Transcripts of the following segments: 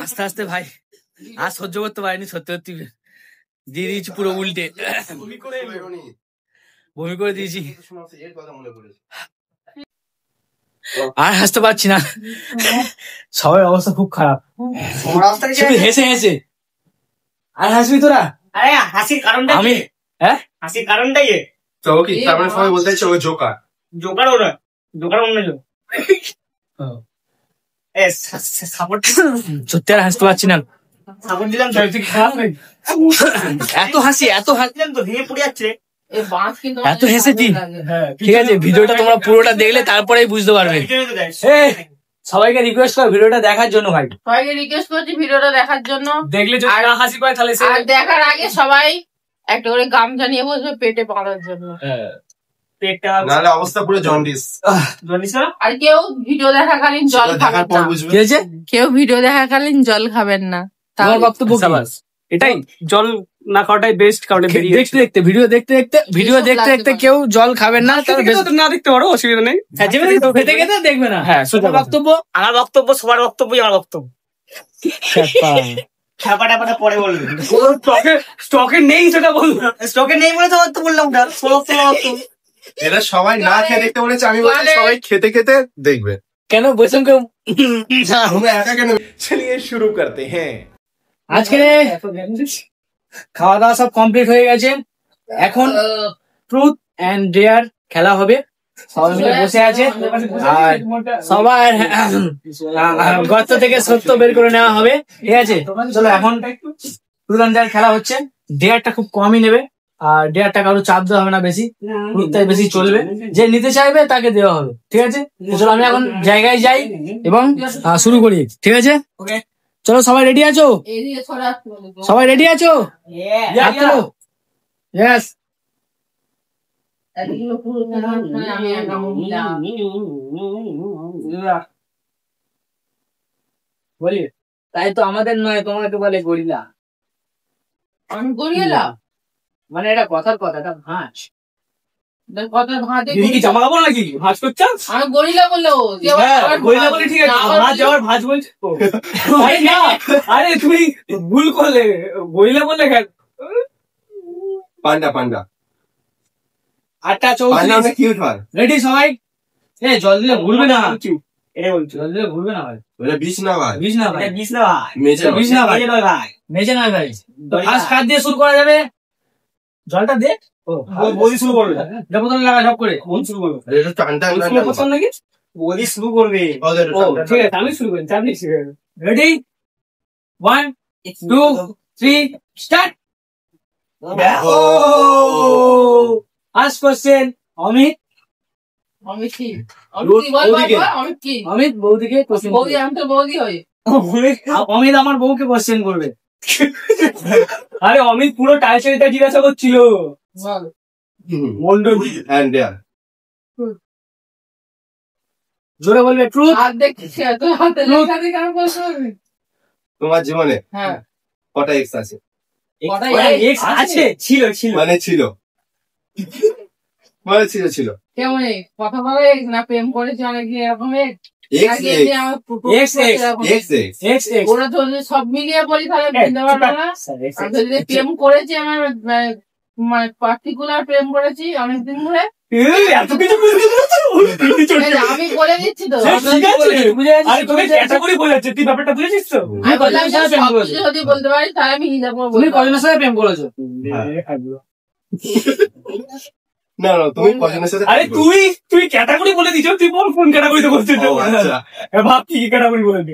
আস্তে আস্তে ভাই আর সহ্য করতে পারিনি, সত্যি সত্যি দিয়ে দিয়েছি পুরো উল্টে, বমি করে দিয়েছি, আর হাসতে পারছি না, সবার অবস্থা খুব খারাপ, শুধু হেসে হেসে। আর হাসবি তোরা? আরে হাসির কারণটা আমি হাসির কারণটা কি? চৌকি তার মানে সবাই বলতে চাইছে ওই জোকার। জোকার ওরা, জোকার অন্য লোক। সত্যি আর হাসতে পারছি না, সাপোর্ট দিলাম এত হাসি দিলাম তো ভেঙে পড়ে যাচ্ছে। এত হেসেছি। ঠিক আছে, ভিডিওটা তোমরা পুরোটা দেখলে তারপরেই বুঝতে পারবে। সবাইকে রিকোয়েস্ট কর ভিডিওটা দেখার জন্য ভাই, সবাইকে রিকোয়েস্ট করছি ভিডিওটা দেখার জন্য। দেখলে যদি না হাসি পায় তাহলে আর দেখার আগে সবাই একটা করে গামছা নিয়ে বসবে পেটে বাঁধার জন্য, পেটটা নাহলে অবস্থা পুরো জন্ডিস। আর কেউ ভিডিও দেখাকালীন জল খাবেন না, কেউ ভিডিও দেখাকালীন জল খাবেন না। আমার বক্তব্য এটাই, জল না খাওয়াটাই বেস্ট। কারণ দেখতে দেখতে ভিডিও দেখতে দেখতে কেউ জল খাবেন না, না দেখতে পারো, অসুবিধা নেই। খেতে খেতে দেখবে না। হ্যাঁ, সবার বক্তব্য, আমার বক্তব্য, সবার বক্তব্যই আমার বক্তব্য। ছাপাটা পরে বলবে, স্টকে নেই সেটা বলবো, স্টকে নেই বলে তো বললাম না। এরা সবাই না খেয়ে দেখতে বলেছে, আমি বলছি সবাই খেতে খেতে দেখবে। কেন বলছেন কেউ একা কেন? चलिए शुरू करते हैं। আজকে খাওয়া দাওয়া সব কমপ্লিট হয়ে গেছে, এখন ট্রুথ এন্ড ডেয়ার খেলা হবে। সবাই মিলে বসে আছে আর সবার গর্ত থেকে সত্য বের করে নেওয়া হবে। ঠিক আছে, চলো এখন ট্রুথ এন্ড ডেয়ার খেলা হচ্ছে। ডেয়ারটা খুব কমই নেবে, আর ডেয়ারটা কারো চাপ দেওয়া হবে না বেশি, ট্রুথটাই বেশি চলবে। যে নিতে চাইবে তাকে দেওয়া হবে। ঠিক আছে, চলো আমি এখন জায়গায় যাই এবং শুরু করি। ঠিক আছে, চলো সবাই রেডি আছো? সবাই রেডি আছো? ইয়েস। বলি তাই তো আমাদের নয়, তোমাকে বলে গরিলা। আমি গরিলা মানে এটা কথার কথা, এটা ভাঁজ। জামা কাপড় নাকি ভাঁজ করছে? আমি গরিলা বললো গরিলা বলে ঠিক আছে, ভাঁজ যাওয়ার ভাঁজ বলছে। আরে তুমি ভুল করলে, গরিলা বললে কেন? পান্ডা পান্ডা 8:34 কিউট হয়। রেডি সবাই? জল দিলে ভুলবে না, এটাই বলছি, জল দিলে ভুলবে না ভাই। বিষ না ভাই, বিষ না ভাই, বিষ না ভাই, বিষ না ভাই, মেজে না ভাই। ফার্স্ট কাজ দিয়ে শুরু করা যাবে। জলটা দে, বৌদি শুরু করবে, বোতলে লাগা সব করে। বৌদি শুরু করবে, এটা টানটা পছন্দ নাকি? বৌদি শুরু করবে। ঠিক আছে, আমি শুরু করি, আপনি শুরু করেন। Ready 1 2 3 start. First question Amit. Amit বৌদিকে কোশ্চেন, বৌদি আমি তো বৌদি হই। অমিত আমার বউকে কোশ্চেন করবে। আরে অমিত পুরো টাইসেরিটা জিজ্ঞাসা করছিল। মন্ডল জোরে বলবে ট্রুথ। তোমার জীবনে হ্যাঁ কটা এক্স আছে? আছে, ছিল ছিল মানে ছিল, মানে ছিল ছিল কেমন কথা বলে না প্রেম করেছে অনেক এরকম ওরা তো সব মিলিয়ে বলি তাহলে বুঝতে পারবো না। যদি প্রেম করেছি আমার মানে পার্টিকুলার প্রেম করেছি অনেকদিন ধরে, আমি বলে দিচ্ছি তো। যদি বলতে পারি তাহলে আমি তুমি কজনের সাথে প্রেম করেছো? না না, তুমি কজনের সাথে? আরে তুই ক্যাটাগরি বলে দিচ্ছ, তুই বল কোন ক্যাটাগরিতে বলছিস। ভাব কি ক্যাটাগরি বলবি?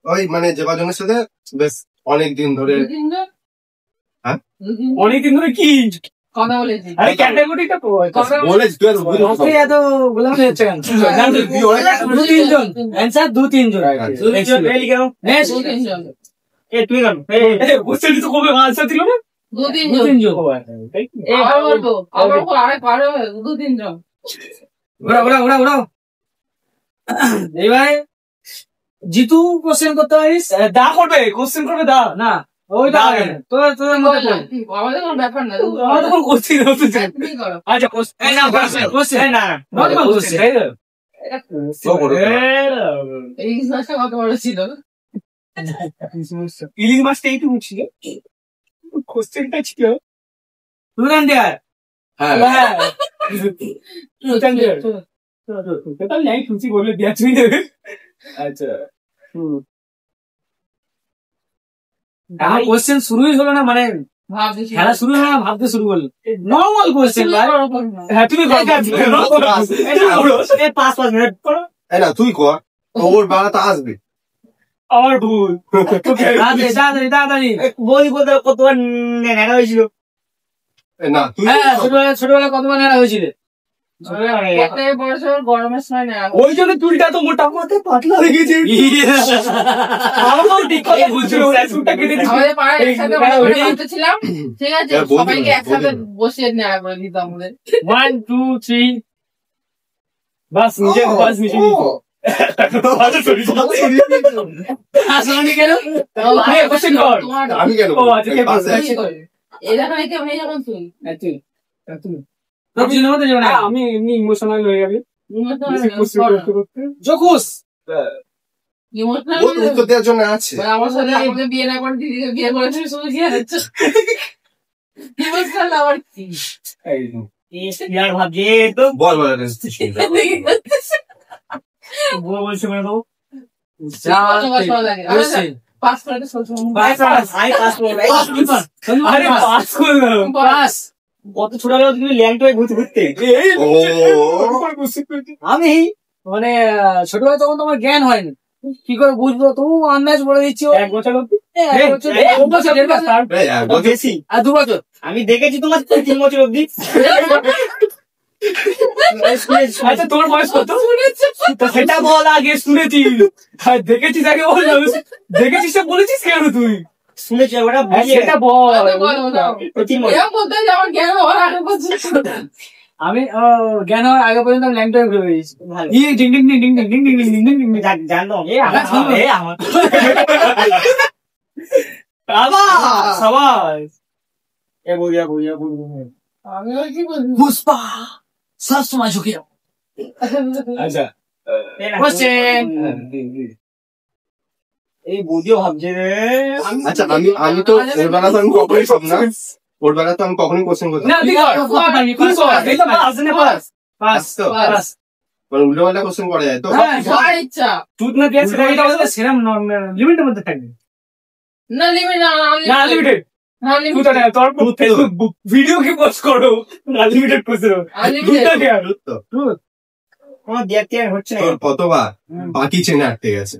ওই মানে যে কজনের সাথে বেশ অনেকদিন ধরে। হ্যাঁ, অনেকদিন ধরে কি কথা বলেছি? আরে ক্যাটাগরিটা তো বলেছি তুই এত গোলামি হচ্ছে কেন? 2-3 জন অ্যান্সার, 2-3 জন। তুই কেন বুঝতে তো কবে আনসার দিল না? 2-3 জন। এবারে জিতু কোশ্চেন করতে পারিস? দা করবে, কোশ্চেন করবে, দা না ওইটা তোদের মধ্যে আমাদের কোনো ব্যাপার না, কোশ্চেন হচ্ছে। তুমি করো। আচ্ছা কোশ্চেন না, নরমাল কোশ্চেন, তাই তো? এই মাসটা কত বড় ছিল? ইলিশ মাছটা এইটুকু ছিল, কোশ্চেনটা ছিল ট্রুথ অ্যান্ড ডেয়ার। হ্যাঁ খুশি বলে দিয়া তুই দেবে। আচ্ছা এখন কোশ্চেন শুরুই হলো না, মানে ভাবছি খেলা শুরু হলো না, ভাবতে শুরু করলো। নর্মাল কোশ্চেন ভাই। হ্যাঁ তুমি পাঁচ মিনিট করো। এই না তুই কর, ওর বেলাটা আসবে। আমার ভুল। তাড়াতাড়ি তাড়াতাড়ি। বই বলতে কতবার নেড়া হয়েছিল। এই না তুই হ্যাঁ, ছোটবেলায় কতবার নেড়া হয়েছিল? প্রত্যেক বছর গরমের সময় না ওই জন্য চুলটা তো মোটা মাথায় পাতলা হয়ে গেছে। আমাকেও ঠিক কথা বলছিল, ওরা চুলটা কেটে দিয়েছে। আমাদের পাড়ায় একসাথে ছিলাম, ঠিক আছে, হ্যাঁ, বন্ধু, সবাইকে একসাথে বন্ধু। বসিয়ে নেওয়া করে দিত আমাদের। 1 2 3 বাস নিজে বাস নিজে আসলে কেন? কোশ্চেন কর। তোমার আমি কেন ও আচ্ছা কে পাশে বলছে? এরকম কেউ নেই যখন তুই আমি এমনি ইমোশনাল হয়ে গেলি জোকুস। ও তো উত্তর দেওয়ার জন্য আছে। আমার সাথে আমাকে বিয়ে না করে দিদিকে বিয়ে করেছে, শুধু কি হচ্ছে ইমোশনাল আবার কি? ইয়ার ভাবছে তো বল বল বউ বলছে মানে তো পাস করে সবসময় আরে পাস করলাম। পাস। কত ছোটবেলা তুমি ল্যাংটা হয়ে ঘুরতে ঘুরতে ও আমি মানে ছোটবেলায় তখন তোমার জ্ঞান হয়নি, কি করে বুঝবো? তবু আন্দাজ বলে দিচ্ছি। এক বছর অব্দি? এক বছর, এক বছর, দেড় বছর, এই এক বছর। বেশি আর 2 বছর। আমি দেখেছি তোমার 3 বছর অব্দি। আচ্ছা তোর বয়স কত? তো সেটা বল আগে, শুনেছি আর দেখেছিস আগে বল। দেখেছিস তো বলেছিস কেন তুই? শুনেছি ওটা সেটা বল। আমি জ্ঞান হওয়ার আগে পর্যন্ত আমি ল্যাংটা হয়ে ঘুরে বেরিয়েছি। Ding ding ding ding ding ding ding ding ding ding ding. জানো সবাই পুষ্পা সব সময় ঝুঁকে যাও। আচ্ছা কোশ্চেন। এই বুঝিও ভাবছে রে। আচ্ছা আমি তো ওর বেলা তো আমি কখনোই সব না, ওর বেলা তো আমি কখনোই কোশ্চেন করতাম না তুই কর, এই তো পাস না, পাস পাস তো পাস। মানে উল্টো পাল্টা কোশ্চেন করা যায় তো। হ্যাঁ, সবার ইচ্ছা তুই না দিয়ে সেটা এটা বলতে সেরকম লিমিটের মধ্যে থাকবে না, লিমিট না লিমিটেড তুই তো না তোর ফেসবুক ভিডিও কি পোস্ট করো আনলিমিটেড পোস্ট করো তো কোনো দেখতে হচ্ছে না। তোর কতবার বাকি চেনে আটকে গেছে।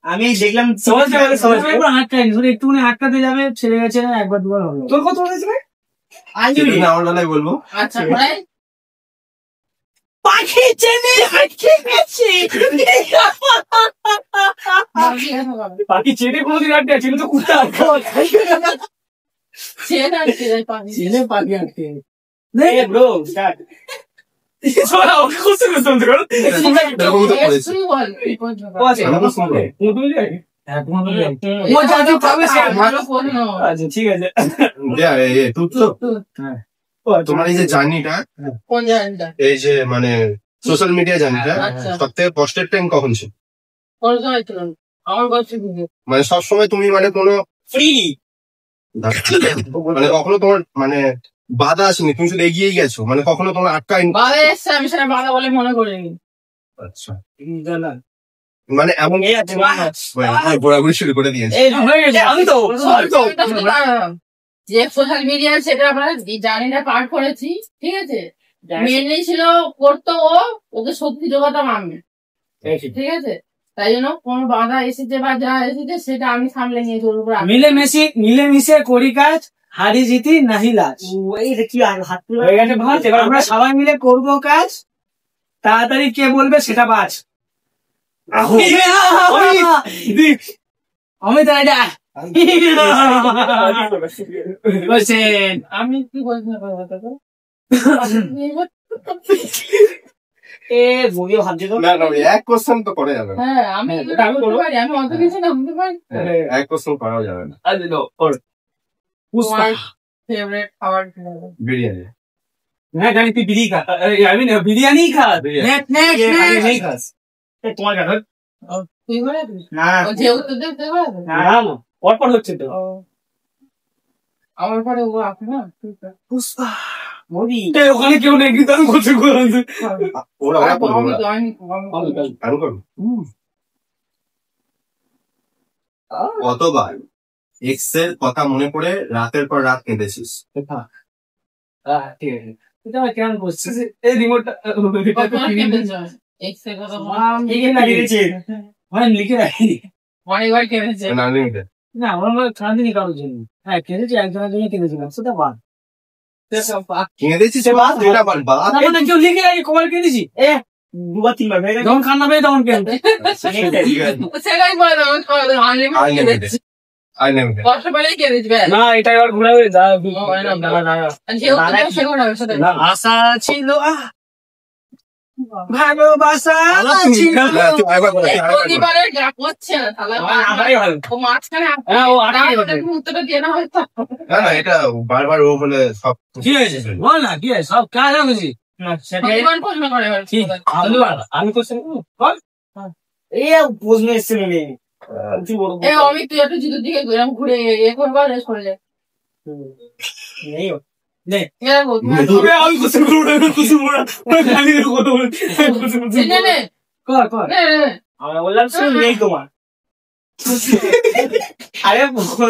আমি দেখলাম পুরো আটকায়নি, শুধু একটুখানি আটকাতে যাবে, ছেড়ে গেছে, একবার দুবার হলো। তোর কত হয়েছে সেটা না আমার বেলায় বলবো। আচ্ছা ভাই পাখি চেনে আটকে গেছে। পাখি চেনে কোনোদিন আটকে ছিল তো কুত্তা ছেলে পাখি আটকে ব্রো স্টার্ট সোনা ওকে কোশ্চেন করতে এরকম তো করেছে। আমি কোশ্চেন করবো। ও যা যা পাবে সে আচ্ছা ঠিক আছে তুই তো তোমার এই যে জার্নিটা, কোন জায়গাটা এই যে মানে সোশ্যাল মিডিয়া জার্নিটা আচ্ছা। সব থেকে কষ্টের টাইম কখন ছিল? কোন সময় ছিল আমার বয়স মানে সবসময় তুমি মানে কোনো ফ্রি মানে কখনো তোমার মানে বাধা আসেনি, তুমি শুধু এগিয়েই গেছো, মানে কখনো তোমার আটকায়নি? বাধা এসছে, আমি সেটা বাধা বলে মনে করিনি। আচ্ছা মানে এমন এই আছে ঘোরাঘুরি শুরু করে দিয়েছে। আমি তো যে সোশ্যাল মিডিয়া সেটা আমরা জার্নিটা পার করেছি, ঠিক আছে। মেনলি ছিল করতো ওকে শক্তি যোগাতাম আমি, ঠিক আছে। তাই জন্য কোন বাধা এসেছে বা যা এসেছে সেটা আমি সামলে নিয়ে চলবো। মিলেমিশে করি কাজ, হারি জিতি নাহি লাজ। কি আর হাত হয়ে গেছে ভাজ। এবার আমরা সবাই মিলে করবো কাজ, তাড়াতাড়ি কে বলবে সেটা বাজ। অমিত রাজা বলছেন আমি কি বলছি এ বইও ভাবছে তো না না ওই এক কোশ্চেন তো করা যাবে না। হ্যাঁ, আমি বলতে পারি, আমি অত কিছু নামতে পারি। এক কোশ্চেন করাও যাবে না। পুষ্পা ফেভারিট খাবার বিরিয়ানি। হ্যাঁ জানি তুই বিড়ি খা আমি বিরিয়ানি খা নেক্সট नहीं खास তোমার কথা তুই বলে না ও যে উত্তর দেবে তুই বলে না না পর হচ্ছে তো আমার পরে ও আছে না পুষ্পা মোদি ওখানে কেউ নেই কিন্তু আমি বলছি ওরা আমি করবো তো আমি আমি করবো কতবার এক্স এর কথা মনে পড়ে রাতের পর রাত কেঁদেছিস? ঠিক আছে এটা আমি কেমন বলছিস এই রিমোটটা এক্স এর কথা লিখে না লিখেছি মানে লিখে রাখি অনেকবার কেঁদেছে আনলিমিটেড না আমার কাঁদিনি কারোর জন্য হ্যাঁ কেঁদেছি একজনের জন্য কেঁদেছিলাম সেটা বাদ কেঁদেছিস যেটা বাদ না মানে কেউ লিখে রাখি কবার কেঁদেছি দুবার তিনবার যখন খান্না পেয়ে তখন কেঁদে সেটাই বলে দেবো আনলিমিটেড আনলিমিটেড কষ্ট পেলেই কেঁদেছি ব্যাস না এটা এবার ঘুরে ঘুরে যা আশা ছিল ভালোবাসা ছিল প্রতিবারের গা করছে না তাহলে ও মাঝখানে ও আটকে উত্তরটা দিয়ে না হয়তো না এটা বারবার ও বলে সব কি হয়েছে বল না কি হয়েছে সব কাজ হয়েছি প্রতিবার প্রশ্ন করে আমি কোশ্চেন বল এই প্রশ্ন এসেছিল নেই এই অমিত তুই একটু জিতুর দিকে এরকম ঘুরে এ করবা রেস করে যায় আমি কোশ্চেন করবো আমরা বললাম শুন নেই তোমার আরে প্রশ্ন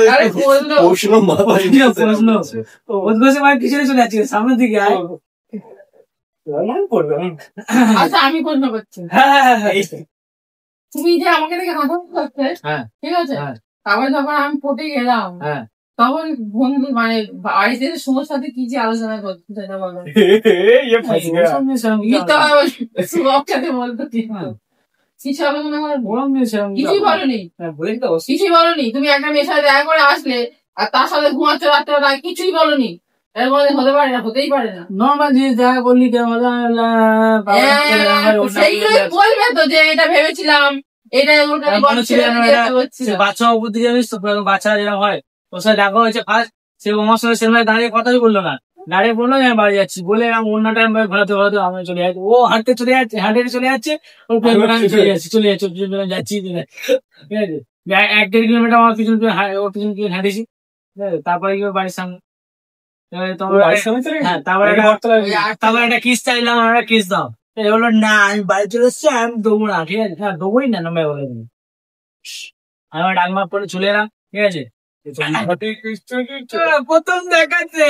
প্রশ্ন উদ্ঘোষে মানে পিছনে চলে যাচ্ছি সামনের দিকে আয় আচ্ছা আমি প্রশ্ন করছি হ্যাঁ তুমি যে আমাকে দেখে হাঁটা করতে হ্যাঁ ঠিক আছে হ্যাঁ। তারপরে যখন আমি পটে গেলাম হ্যাঁ তখন বন্ধু মানে বাড়িতে সময় সাথে কি যে আলোচনা করতে সেটা বলো মিথ্যা সুরক্ষাতে বলতো ঠিক না কিছু হবে মনে হয় কিছুই বলনি কিছুই বলনি তুমি একটা মেয়ের সাথে দেখা করে আসলে আর তার সাথে ঘুমাচ্ছ রাত্রে কিছুই বলনি এর মধ্যে হতে পারে না হতেই পারে না নর্মাল জিনিস দেখা করলি সেইগুলোই বলবে তো যে এটা ভেবেছিলাম এটা বাচ্চা উপর দিকে জানিস তো বাচ্চারা যেরকম হয় ওর সাথে দেখা হয়েছে ফার্স্ট সে আমার সঙ্গে সেখানে দাঁড়িয়ে কথাই বললো না দাঁড়িয়ে বললো যে আমি বাড়ি যাচ্ছি বলে অন্য টাইম ঘোরাতে ঘোরাতে আমি চলে যাচ্ছি ও হাঁটতে চলে যাচ্ছে হাঁটে চলে যাচ্ছে আমি চলে যাচ্ছি ঠিক আছে 1-1.5 কিলোমিটার আমার পিছন ওর পিছন হাঁটেছি ঠিক আছে তারপরে গিয়ে বাড়ির সামনে হ্যাঁ তারপরে একটা কিস চাইলাম একটা কিস দাও বললো না আমি বাড়ি চলে এসছি আমি দেবো না ঠিক আছে হ্যাঁ দেবোই না নামে বলে আমি ডাকমাপ করে চলে এলাম ঠিক আছে প্রথম দেখাচ্ছে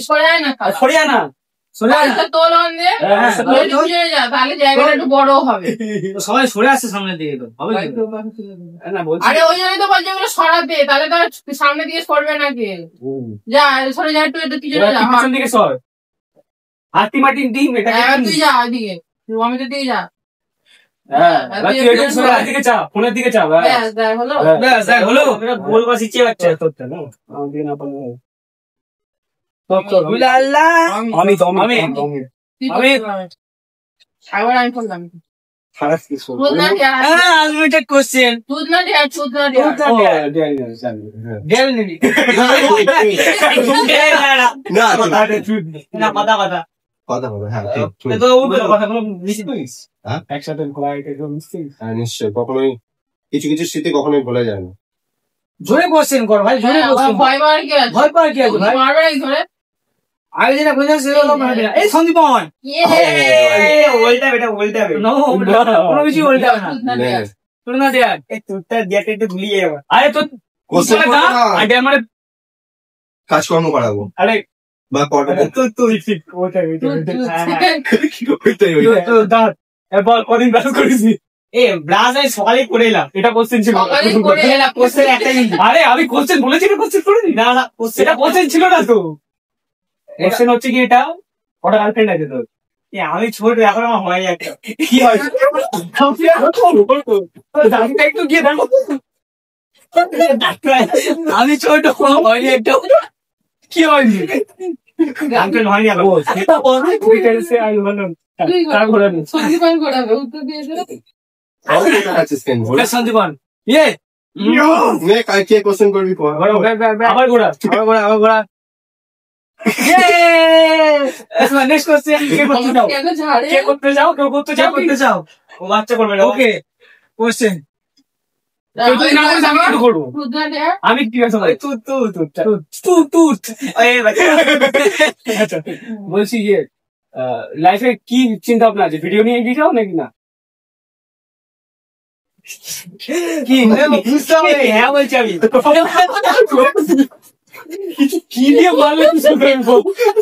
সরিয়া না তাহলে জায়গাটা একটু বড় হবে সবাই সরে আসছে সামনের দিকে তো হবে আরে ওই জন্যই তো বলছে ওগুলো সরাতে তাহলে তো সামনে দিকে সরবে নাকি যা সরে যা একটু একটু পিছনে যা পিছন দিকে সর হাতি মাটির ডিম এটা তুই যা ওইদিকে আমি তো দিকে যা ফোনের দিকে চাপ হলো বলবা শিখিয়ে বাচ্চা আবার আমি করলাম কোশ্চেন একসাথে নিশ্চয় কখনোই কিছু কিছু স্মৃতি কখনোই ভোলা যায় না। জোরে কোশ্চেন কর ভাই জোরে ভয় পাওয়ার কি আছে ভয় পাওয়ার কি আছে ভাই মারবে না ধরে আগে যেটা বুঝে সেটা হলো এই সন্দীপন কোনো কিছু উল্টাবে না দেখ তোরটা দিয়াতে একটু ভুলিয়ে যাবে আরে তোর আগে আমার কাজকর্ম করাবো আরে বা বল কদিন ব্রাশ করিস ব্রাশ আমি সকালে করে এলাম এটা কোশ্চেন ছিল আরে আমি কোশ্চেন বলেছি কোশ্চেন করিনি না না সেটা কোশ্চেন ছিল না তো কোশ্চেন হচ্ছে কি এটা কটা গার্লফ্রেন্ড আছে তোর আমি ছোট এখন আমার হয় একটা কি হয় একটু গিয়ে দেখো আমি ছোট হয়নি একটা কি হয়নি গার্লফ্রেন্ড হয়নি সেটা বল আমি বললাম সন্দীপন কে কোশ্চেন করবি আবার ঘোরা নেক্সট কোশ্চেন, কে করতে চাও? কেন ঝাড়ে? কে করতে চাও? কেউ করতে চাও? করতে চাও? ও বাচ্চা করবে না। ওকে, কোশ্চেন। তুই না করিস, আমি কি করবো? আমি কি আছে ভাই? আচ্ছা, বলছি যে লাইফে কি চিন্তা ভাবনা আছে? ভিডিও নিয়ে এগিয়ে যাও নাকি না? কি বুঝতে হবে? হ্যাঁ বলছি আমি। কি নিয়ে মারলে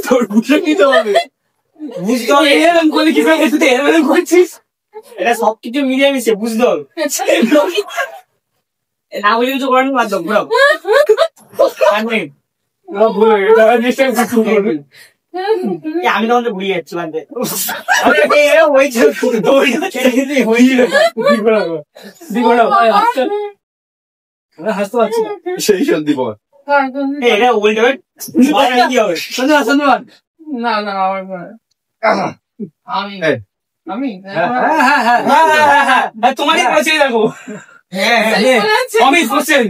তোর বুঝে নিতে হবে, বুঝতে হবে। এরকম করলে কি করে তুই এরকম করছিস? এটা সবকিছু মিলিয়ে মিশে বুঝতে হবে। না বলে কিছু করেন, বাদ দাও, ঘুরাও। আমি তখন তো ঘুরিয়ে যাচ্ছি বাদ দে। হাসতে পারছি না। সেই সত্যি বল। এটা উল্টে কি হবে? ধন্যবাদ। না না আমার আমি এই, আমি তোমারই করেছি দেখো। অমিত কোশ্চেন।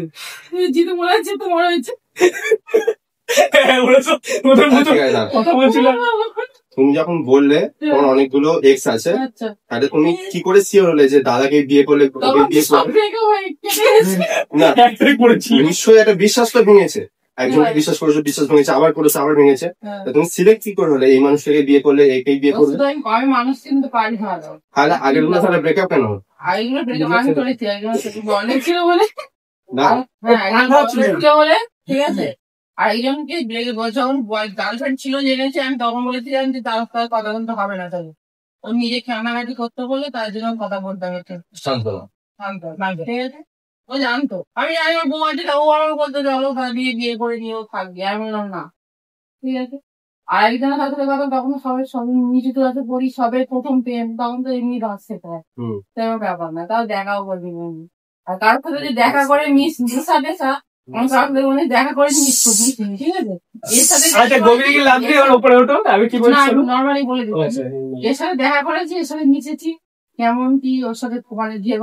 জিতু মনে হচ্ছে তোমার হয়েছে। ঠিক আছে, দাঁড়াও। কথা বলছিলাম। তুমি যখন বললে তোমার অনেকগুলো এক্স আছে, আচ্ছা তাহলে তুমি কি করে শিওর হলে যে দাদাকে বিয়ে করলে ওকে তখন বিয়ে সব করবে? থেকে হয়ে গেছে। না, একটাই করেছি। নিশ্চয়ই একটা বিশ্বাস তো ভেঙেছে। একজনকে বিশ্বাস করেছো, বিশ্বাস ভেঙেছে, আবার করেছো, আবার ভেঙেছে। তা তুমি সিলেক্ট কি করে হলে এই মানুষটাকে বিয়ে করলে, একেই বিয়ে করলে? আমি মানুষ চিনতে পারি ভালো। তাহলে আগের গুলো তাহলে ব্রেকআপ কেন হলো? আইগুলো ব্রেকআপ আমি করেছি, একজন অনেক ছিল বলে। না, হ্যাঁ, একজন ছিল বলে, ঠিক আছে। আর একজনকে যখন গার্লফ্রেন্ড ছিল জেনেছে, আমি তখন বলেছিলাম যে তার সাথে কথা বলতে হবে না। তাহলে ও নিজে কান্নাকাটি করতে বললে তার জন্য কথা বলতে হবে। শান্ত। ঠিক আছে, ও জানতো। আমি জানি ওর বউ আছে, ও আমাকে বলতো চলো দিয়ে বিয়ে করে নিয়েও থাকবে। আমি বললাম না, ঠিক আছে। আর একজনের সাথে কথা তখন সবাই সবই নিচে তো আছে পড়ি, সবে প্রথম প্রেম, তখন তো এমনি রাত শেখায়, তেমন ব্যাপার না। তাও দেখাও করবি না। আর কারোর সাথে যদি দেখা করে মিশা টেশা, আমি কারোর সাথে কোনো দেখা করে মিশিনি, ঠিক আছে। এর সাথে আচ্ছা, গভীরে কি লাভ দিয়ে ওর উপরে ওঠো, আমি কি বলছি? নর্মালি বলে দিচ্ছি, এর সাথে দেখা করেছি, এর সাথে মিশেছি, কেমন কি ওর সাথে মানে যে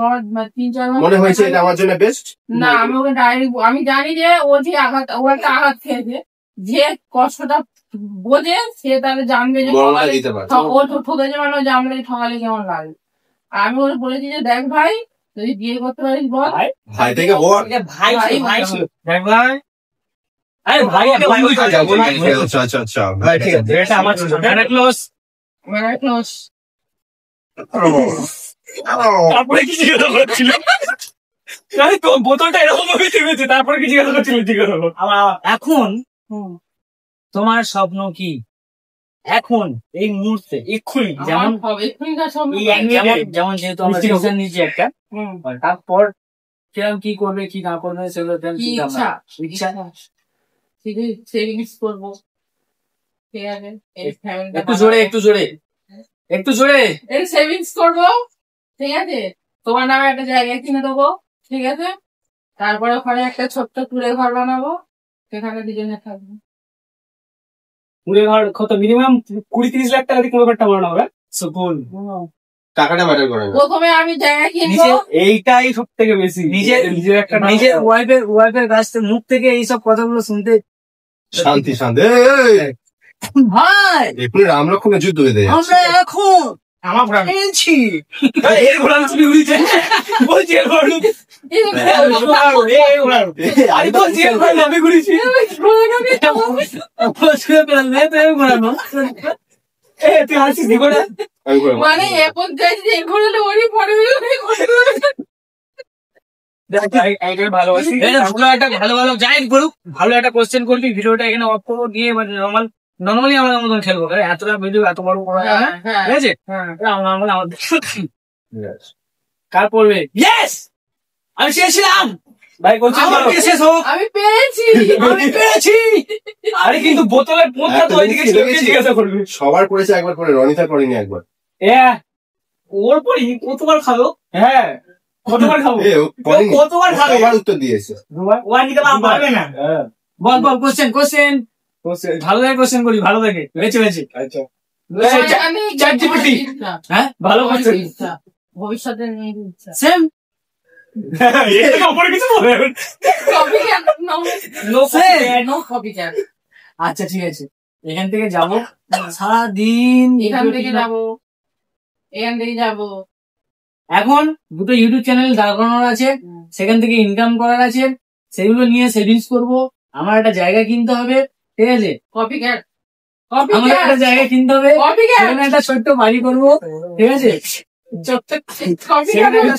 3-4 মাস মনে হয়েছে এটা আমার জন্য বেস্ট? না, আমি ওকে ডাইরেক্ট, আমি জানি যে ও যে আঘাত, ও একটা আঘাত খেয়েছে, যে কষ্টটা বোঝে সে তাহলে জানবে যে বর্ণনা দিতে পারে। ও তো ঠকেছে, মানে ও জানবে ঠকালে কেমন লাগে। আর আমি ওকে বলেছি যে দেখ ভাই, যদি বিয়ে করতে পারিস বল। ভাই থেকে বল। ভাই ছিল। দেখ ভাই, আরে ভাই একটা ভাই আচ্ছা আচ্ছা আচ্ছা, ভাই ঠিক আছে। এটা আমার ছিল। এটা ক্লোজ। মানে ক্লোজ। তারপরে কি জিজ্ঞাসা করছিল? আরে তো বোতলটা এরকম ভাবে থেমেছে, তারপরে কি জিজ্ঞাসা করছিল? জিজ্ঞাসা করো। এখন তোমার স্বপ্ন কি? এখন এই মুহূর্তে এক্ষুনি, যেমন যেমন যেহেতু আমরা ডিসিশন নিয়েছি একটা, তারপর কিরকম কি করবে কি না করবে সেগুলো ইচ্ছা সেভিংস করবো, ঠিক আছে। একটু জোরে সেভিংস করবো, ঠিক আছে। তোমার নামে একটা জায়গা কিনে দেবো, ঠিক আছে। তারপরে ওখানে একটা ছোট্ট কুড়ে ঘর বানাবো, সেখানে দুজনে থাকবো। কুড়ে ঘর কত? মিনিমাম 20-30 লাখ টাকা দিয়ে কুড়ে ঘরটা বানানো হবে। সুকুন, টাকাটা ম্যাটার করে না। প্রথমে আমি জায়গা কিনবো, এইটাই সব থেকে বেশি। নিজের একটা নিজের ওয়াইফের কাছ থেকে মুখ থেকে এইসব কথাগুলো শুনতে শান্তি শান্তি। ভাই এক্ষুনি রামলক্ষণের যুদ্ধ বেঁধে যাচ্ছে। আমরা এখন আমার খেলছি এর ঘোড়া তুমি উড়িতে বলছি এর ঘোড়া আমি বলছি এর ঘোড়া আমি ঘুরেছি ঘোরানো তুই হাসিস দি ঘোড়া আমি ঘুরাবো। মানে এখন চাইছি ঘুরলে ওরই পরে ভালো একটা কোশ্চেন করবি, ভিডিওটা এখানে অফ করবো, দিয়ে মানে নর্মালি আমাদের মতন খেলবো। এতটা ভিডিও এত বড় করা যাবে না, ঠিক আছে? কার পড়বে? ইয়েস, আমি চেয়েছিলাম ভাই কোশ্চেন শেষ হোক। আমি পেরেছি। আরে কিন্তু বোতলের মধ্যে তো ওইদিকে জিজ্ঞাসা করবি। সবার করেছে একবার করে, রনিতা করেনি একবার। ওর পরই কতবার খাবো? হ্যাঁ, কতবার খাবো? কতবার খাবো? সবার উত্তর দিয়েছে। ওয়ান নিতে পারবে না। বল কোশ্চেন ভালো লাগে, কোশ্চেন করি ভালো লাগে, বেঁচে আচ্ছা, ChatGPT হ্যাঁ ভালো কোশ্চেন ভবিষ্যতে নিয়ে ইচ্ছা সেম কিছু বলে নো কপি ক্যাট। আচ্ছা ঠিক আছে, এখান থেকে যাবো সারাদিন এখান থেকে যাবো, এখান থেকে যাবো। এখন দুটো ইউটিউব চ্যানেল দাঁড় করানোর আছে, সেখান থেকে ইনকাম করার আছে, সেগুলো নিয়ে সেভিংস করব। আমার একটা জায়গা কিনতে হবে, ঠিক আছে? কপি ক্যাট, আমার একটা জায়গা কিনতে হবে, সেখানে একটা ছোট্ট বাড়ি করব, ঠিক আছে? সেখানে একটা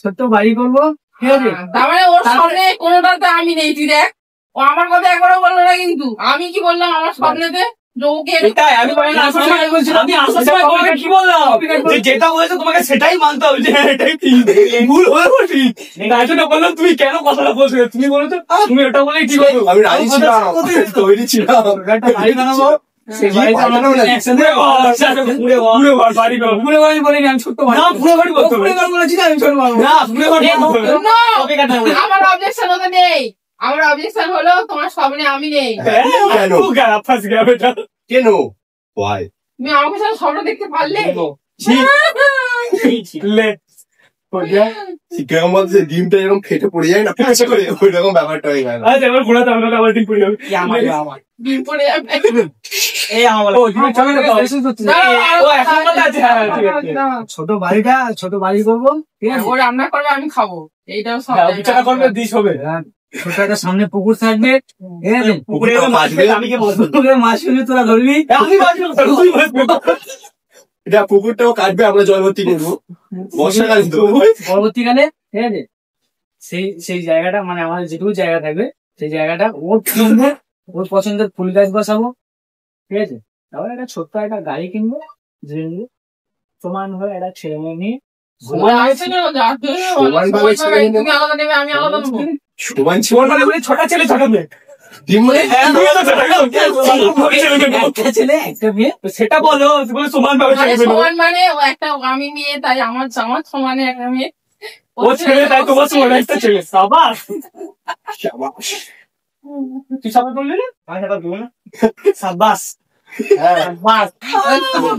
ছোট্ট বাড়ি করব, ঠিক আছে? তার মানে ওর সামনে কোনোটাতে আমি নেই, তুই দেখ। ও আমার কথা একবারও বললো না, কিন্তু আমি কি বললাম আমার স্বপ্নেতে যে ওকে এটাই আমি আসার সময় বলছিলাম, আমি আসার সময় তোমাকে কি বললাম যে যেটা বলেছো তোমাকে সেটাই মানতে হবে, যে এটাই ঠিক, ভুল হলেও ঠিক। তাই জন্য বললাম তুমি কেন কথাটা বলছো, তুমি বলেছো তুমি ওটা বলেই ঠিক হতো। আমি রাজি ছিলাম, তৈরি ছিলাম। একটা বাড়ি বানাবো, সেই বাড়িতে আমরা একসাথে বাড়ি করবো। পুরো বাড়ি বলিনি, আমি ছোট্ট বাড়ি। না পুরো বাড়ি বলতে হবে, বলেছি আমি ছোট বাড়ি না, পুরো বাড়ি বলতে হবে। আমার অবজেকশন ওতে নেই, আমার অবজেকশন হলো তোমার স্বপ্নে আমি নেই। কেন? কেন? Why? তুমি আমাকে সাথে স্বপ্ন দেখতে পারলে? কেমন বলছে, ডিমটা এরকম ফেটে পড়ে যায় না, ফেটে করে ওইরকম ব্যাপারটা হয়ে গেল। ডিম পড়ে যাবে। ছোট বাড়ি করবো, ঠিক আছে? ও রান্না করবে, আমি খাবো, এইটাও সব বিছানা করবে, ডিশ হবে, ছোট একটা সামনে পুকুর থাকবে, ঠিক আছে? পুকুরে মাছ ফেলবি, তোরা ধরবি, আমি এটা পুকুরটাও কাটবে, আমরা জলভর্তি করবো বর্ষাকালে তো। পরবর্তীকালে, ঠিক আছে? সেই জায়গাটা মানে আমাদের যেটুকু জায়গা থাকবে, সেই জায়গাটা ওর পছন্দের ফুল গাছ বসাবো, ঠিক আছে? তারপরে একটা ছোট্ট একটা গাড়ি কিনবো, যে সমান হয়ে একটা ছেলে মেয়ে নিয়ে তুমি আলাদা নেবে, আমি আলাদা নেবো। সমান ছিল না, ছোট ছেলে ছোট মেয়ে, ডিম বলে একটা ছেলে একটা মেয়ে, সেটা বলো সমান ভাবে মানে সমান মানে ও একটা আমি মেয়ে, তাই আমার সমানে একটা মেয়ে। ও ছেলে তাই তোমার সমান একটা ছেলে। সাবাস, তুই সাবাস বললি না? আমি সাবাস বলবো না। সাবাস, সাবাস,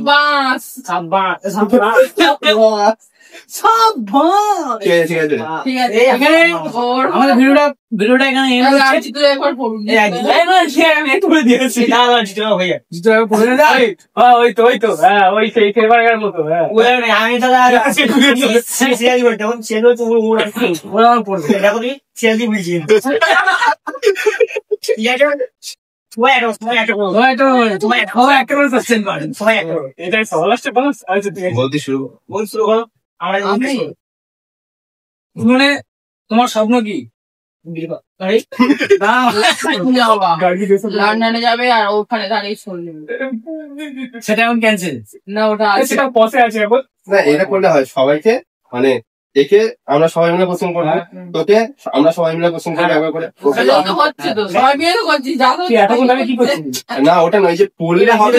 বাস। সাবাস, সাবাস, সাবাস। ঠিক আছে, ঠিক আছে। ঠিক আছে, এখানে ওর আমাদের ভিডিওটা এখানে এন্ড হচ্ছে। তুই একবার পড়ুন। আমি একটু করে দিয়েছি। না না, জিতো হয়ে পড়ে যায়। ওই তো হ্যাঁ, ওই সেই ফেভারের মতো। হ্যাঁ, আমি দাদা সিরিয়াসলি বলতে এখন ছেলে তো ওরা পড়বে, এটা করি সিরিয়াসলি বলছি। বলতে শুরু মানে তোমার স্বপ্ন কি? লন্ডনে যাবে আর ওখানে দাঁড়িয়ে শুনবে। সেটা এখন ক্যান্সেল। না, ওটা আছে। সেটা পসে আছে এখন। না, এটা করলে হয় সবাইকে, মানে একে আমরা সবাই মিলে কোশ্চেন করবো, তোকে আমরা সবাই মিলে কোশ্চেন করবো একবার করে। এটা তো হচ্ছে তো, সবাই মিলে তো করছি, যা তো এতক্ষণ আমি কি করছি? না, ওটা নয় যে পড়লে হবে।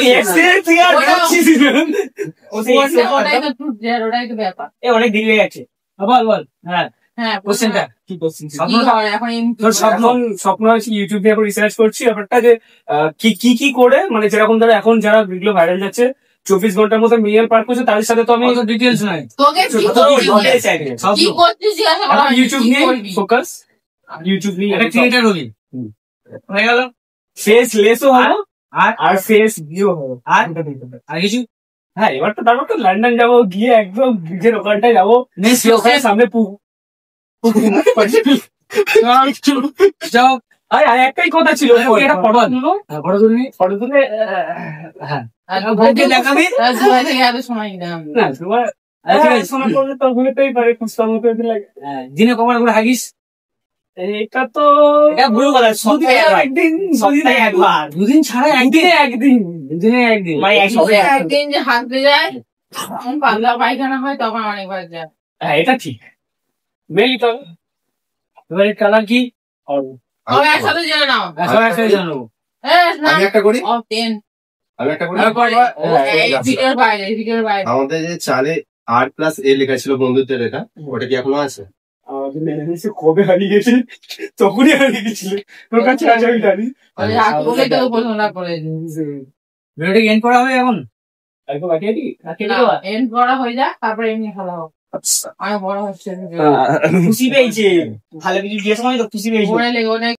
ওটাই তো ট্রুথ, ওটাই তো ব্যাপার। অনেক দেরি হয়ে গেছে। বল। হ্যাঁ, হ্যাঁ, কোশ্চেনটা কি কোশ্চেন? কি হয় এখন? তোর স্বপ্ন হচ্ছে ইউটিউবে এখন রিসার্চ করছি ব্যাপারটা, যে কি করে, মানে যেরকম ধরো এখন যারা ভিডিও ভাইরাল যাচ্ছে 24 ঘন্টার মতো মিলিয়ন পার করছে, তাদের সাথে তো আমি ডিটেলস নাই। তোকে কি করছিস জিজ্ঞাসা করা হয়নি, ইউটিউব কি নিয়ে করবি? ফোকাস, ইউটিউব নিয়ে একটা ক্রিয়েটর হবি, হয়ে গেল। ফেস লেসও হলো আর ফেস ভিউ হলো, আর কিছু। হ্যাঁ, এবার তো তারপর তো লন্ডন যাবো, গিয়ে একদম ব্রিজের ওখানটায় যাবো, ওখানে সামনে যাও। আর একটাই কথা ছিল, এটা ফটো তুলে হ্যাঁ দেখাবি থেকে এত সময় নিলাম। না তোমার দিনে কমার করে হাগিস, এটা তো ভুল কথা। একবার দুদিন ছাড়া একদিন মানে একদিন যে হাঁটতে যায়, তখন পাতলা পায়খানা হয়, তখন অনেকবার যায়। হ্যাঁ, এটা ঠিক। মেইল তো এবার কালার কি তবে একসাথে জেনে নাও। একসাথে জানাবো। আমি একটা করি, অফ 10 আমি একটা করি। ভিডিওর বাইরে, ভিডিওর বাইরে। আমাদের যে চালে R+A লেখা ছিল বন্ধুত্বের, এটা ওটা কি এখনো আছে? কবে হারিয়ে গেছে, তখনই হারিয়ে গেছিল, তোর কাছে আছে আমি জানি। বলে তো ঘোষণা করে ভিডিওটা এন্ড করা হবে এখন, এন্ড করা হয়ে যাক, তারপরে এমনি খেলা হোক। অনেক বড় হচ্ছে, খুশি পেয়েছে, ভালো কিছু দিয়েছে মানে তো খুশি পেয়েছে। অনেক